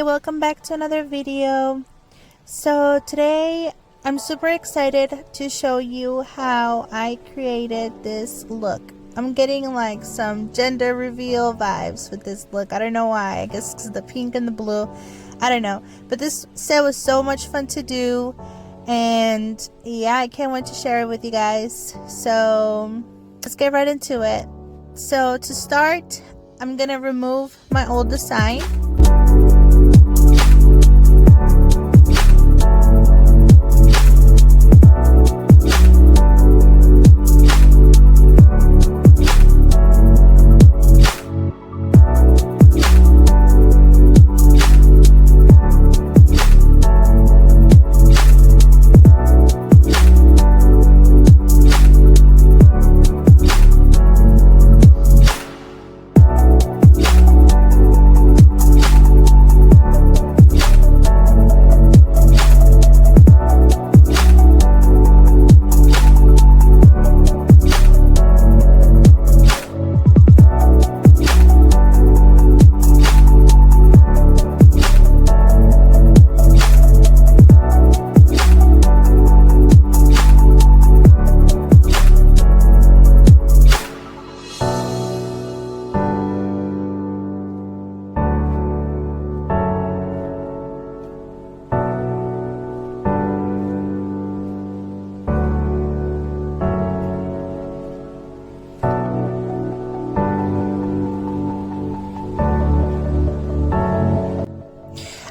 welcome back to another video. So today I'm super excited to show you how I created this look. I'm getting like some gender reveal vibes with this look. I don't know why. I guess it's the pink and the blue. I don't know. But this set was so much fun to do. And yeah, I can't wait to share it with you guys. So let's get right into it. So to start, I'm gonna remove my old design.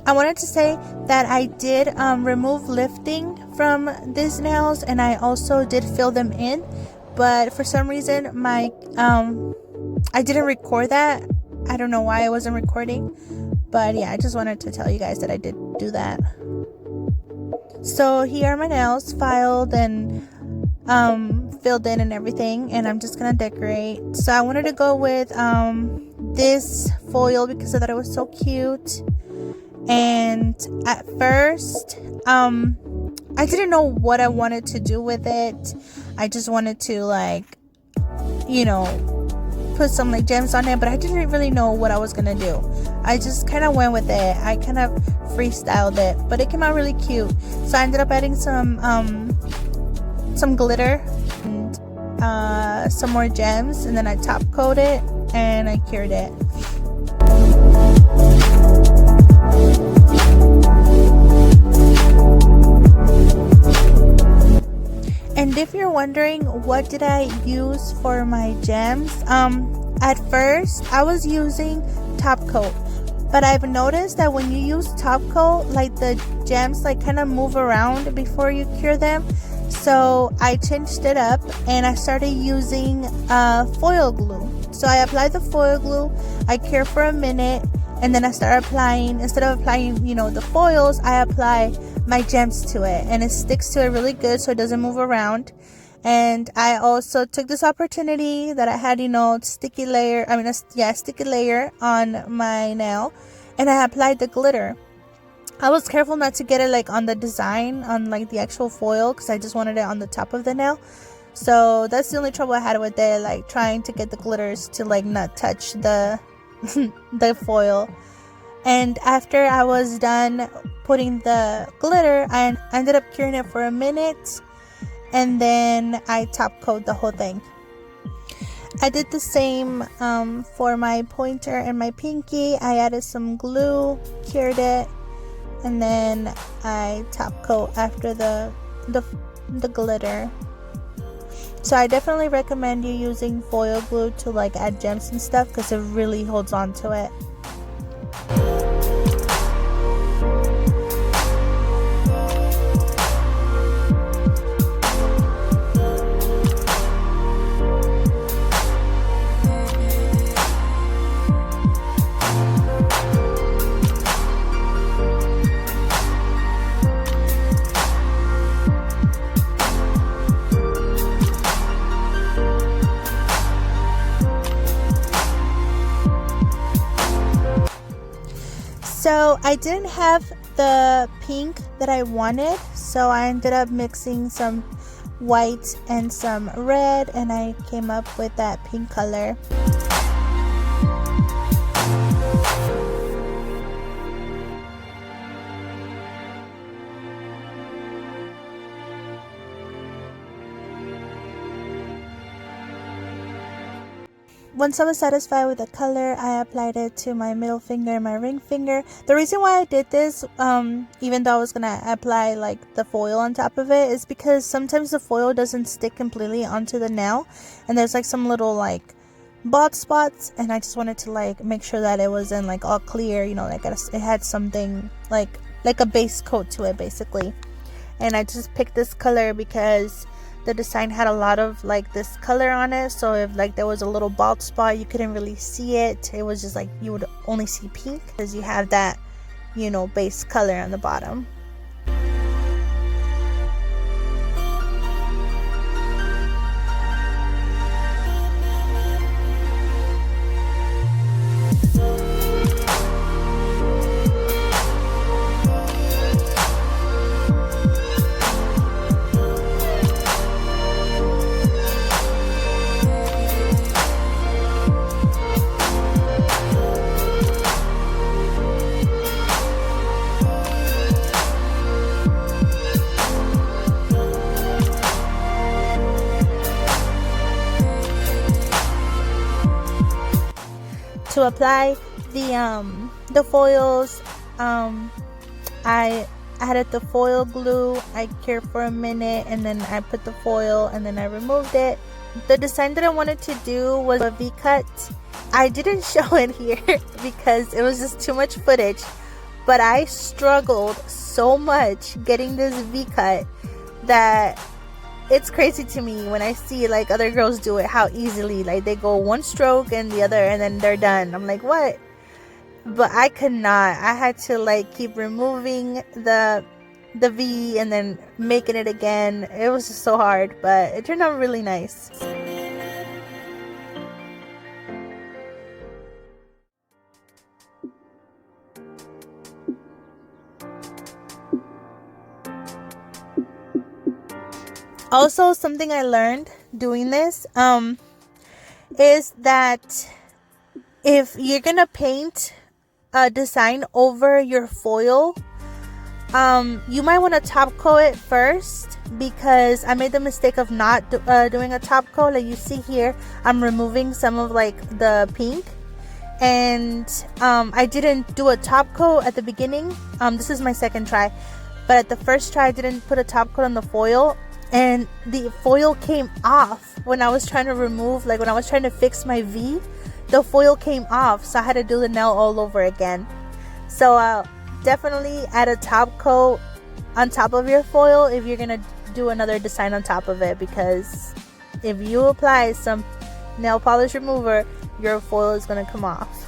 I wanted to say that I did remove lifting from these nails, and I also did fill them in, but for some reason my I didn't record that. I don't know why I wasn't recording, but yeah, I just wanted to tell you guys that I did do that. So here are my nails filed and filled in and everything, and I'm just gonna decorate. So I wanted to go with this foil because I thought it was so cute. And at first I didn't know what I wanted to do with it. I just wanted to, like, you know, put some like gems on it, but I didn't really know what I was gonna do. I just kind of went with it. I kind of freestyled it, but it came out really cute. So I ended up adding some glitter and some more gems, and then I top coat it and I cured it. And if you're wondering what did I use for my gems, at first I was using top coat, but I've noticed that when you use top coat, like the gems like kind of move around before you cure them. So I changed it up and I started using foil glue. So I applied the foil glue, I cure for a minute, and then I start applying, instead of applying, you know, the foils, I apply my gems to it, and it sticks to it really good so it doesn't move around. And I also took this opportunity that I had, you know, sticky layer on my nail, and I applied the glitter. I was careful not to get it like on the design, on like the actual foil, because I just wanted it on the top of the nail. So that's the only trouble I had with it, like trying to get the glitters to like not touch the the foil. And after I was done putting the glitter, I ended up curing it for a minute, and then I top coat the whole thing. I did the same for my pointer and my pinky. I added some glue, cured it, and then I top coat after the glitter. So I definitely recommend you using foil glue to like add gems and stuff, because it really holds on to it. So I didn't have the pink that I wanted, so I ended up mixing some white and some red, and I came up with that pink color. once I was satisfied with the color, I applied it to my middle finger and my ring finger. The reason why I did this, even though I was gonna apply like the foil on top of it, is because sometimes the foil doesn't stick completely onto the nail, and there's like some little like bald spots, and I just wanted to like make sure that it wasn't like all clear, you know, like it had something like a base coat to it basically. And I just picked this color because the design had a lot of like this color on it, so if like there was a little bald spot, you couldn't really see it. It was just like you would only see pink because you have that, you know, base color on the bottom. To apply the foils, I added the foil glue. I cured for a minute, and then I put the foil, and then I removed it. The design that I wanted to do was a V-cut. I didn't show it here because it was just too much footage, but I struggled so much getting this V-cut that it's crazy to me when I see like other girls do it, how easily like they go one stroke and the other and then they're done. I'm like, what? But I could not. I had to like keep removing the V and then making it again. It was just so hard, but it turned out really nice. Also, something I learned doing this is that if you're gonna paint a design over your foil, you might want to top coat it first, because I made the mistake of not doing a top coat. Like you see here, I'm removing some of like the pink, and I didn't do a top coat at the beginning. This is my second try, but at the first try I didn't put a top coat on the foil, and the foil came off when I was trying to remove, like when I was trying to fix my V, the foil came off, so I had to do the nail all over again. So definitely add a top coat on top of your foil if you're gonna do another design on top of it, because if you apply some nail polish remover, your foil is gonna come off.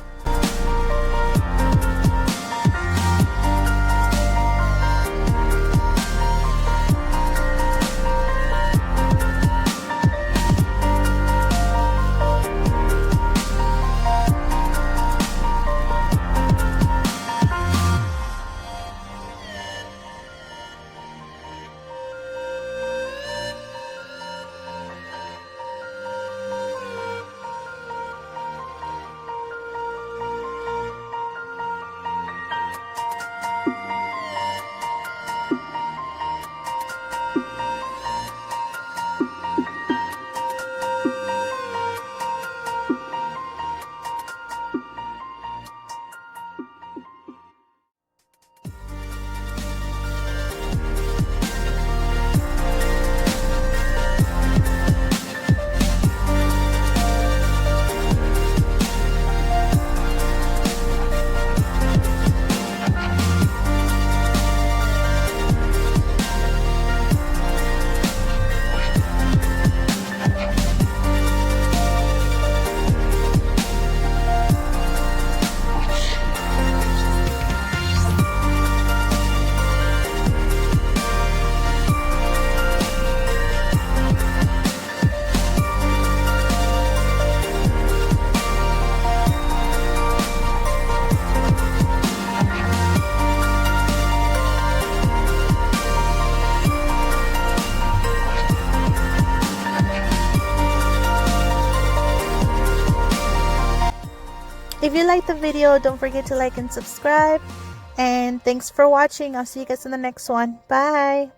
If you liked the video, don't forget to like and subscribe. And thanks for watching. I'll see you guys in the next one. Bye.